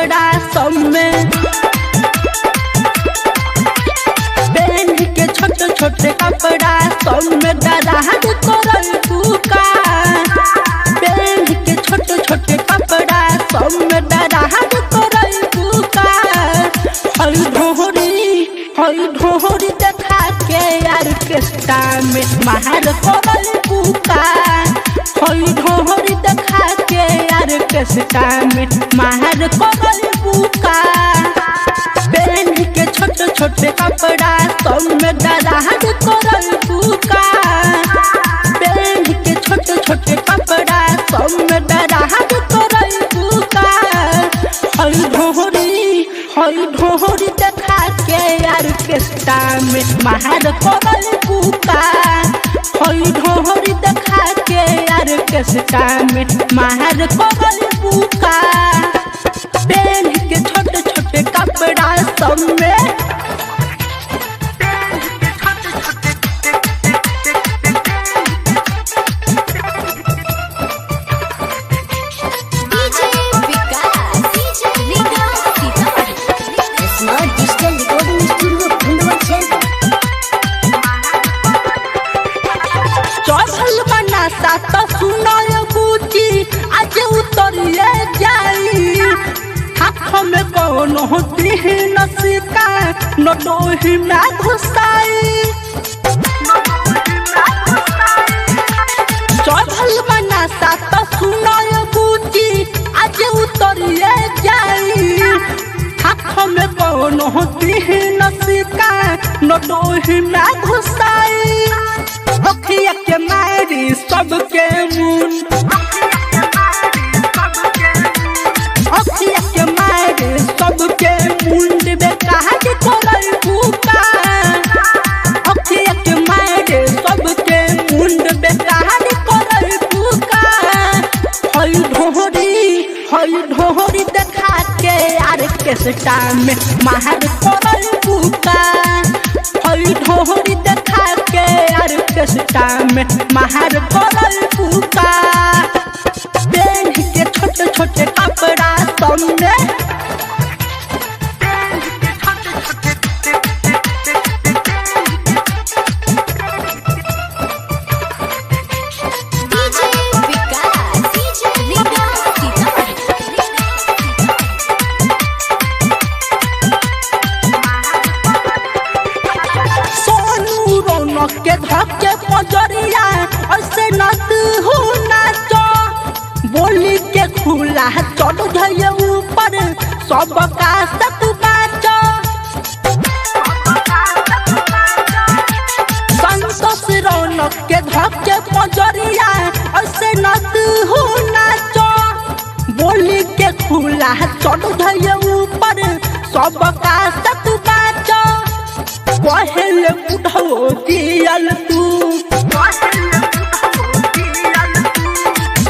कपड़ा सब में पहन के छोटे छोटे कपड़ा सब में डराहट करल फूका पहन के छोटे छोटे कपड़ा सब में डराहट करल फूका हई ढोहरी देखा के ऑर्केस्ट्रा में मार करल फूका हई ढोहरी देखा के ऑर्केस्ट्रा में मार करल फूका पहन के छोटे छोटे कपड़ा सब में डराहट करल फूका पहन के छोटे छोटे कपड़ा सब में डराहट करल फूका हई ढोहरी देखा के ऑर्केस्ट्रा में मार करल फूका हई ढोहरी देखा के ऑर्केस्ट्रा में मार करल फूका पहन के छोटे छोटे कपड़ा सब में चढ़ल बना सा तो सुनल बूची आज उतरिए जाई हाथ में कौन होती है नसिका न डोही में घुसाई चढ़ल बना सा तो सुनल बूची आज उतरिए जाई हाथ में कौन होती है नसिका न डोही में घुसाई अखिया के मारी सबके मुंड अखिया के मारी सबके मुंड बेकार करल फूका अखिया के मारी सबके मुंड बेकार करल फूका हई ढोहरी देखा के ऑर्केस्ट्रा में मार करल फूका हई ढोहरी देखा के ऑर्केस्ट्रा में मार करल फूका पहन के छोटे छोटे कपड़ा सब में के धक्के पजरिया ऐसे नत हो नाचो बोली के खुला चढ़ जाइए ऊपर सब का सत बाचो संतोष रौनक के धक्के पजरिया ऐसे नत हो नाचो बोली के खुला चढ़ जाइए ऊपर सब का सत बाचो पहले बुढ़ो दियल तू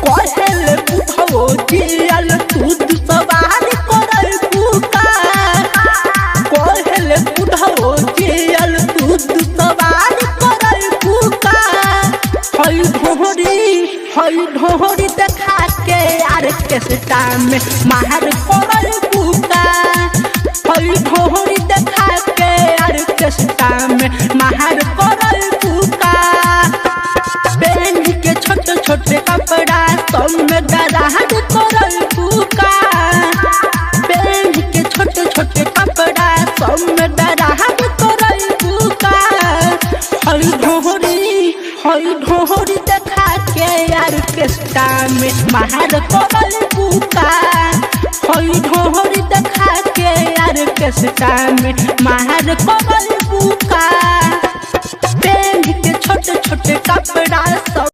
पहले बुढ़ो दियल तू सवार करल फूका पहले बुढ़ो दियल तू सवार करल फूका हई ढोहरी देखा के ऑर्केस्ट्रा में मार करल फूका हई ढोहरी देखा के ऑर्केस्ट्रा में मार करल फूका पहन के छोटे छोटे कपड़ा सब में डराहट करल फूका पहन के छोटे छोटे कपड़ा सब में डराहट करल फूका हई ढोहरी देखा के ऑर्केस्ट्रा में मार करल फूका हई ढोहरी देखा के ऑर्केस्ट्रा में मार करल फूका पहन के छोटे छोटे कपड़ा सब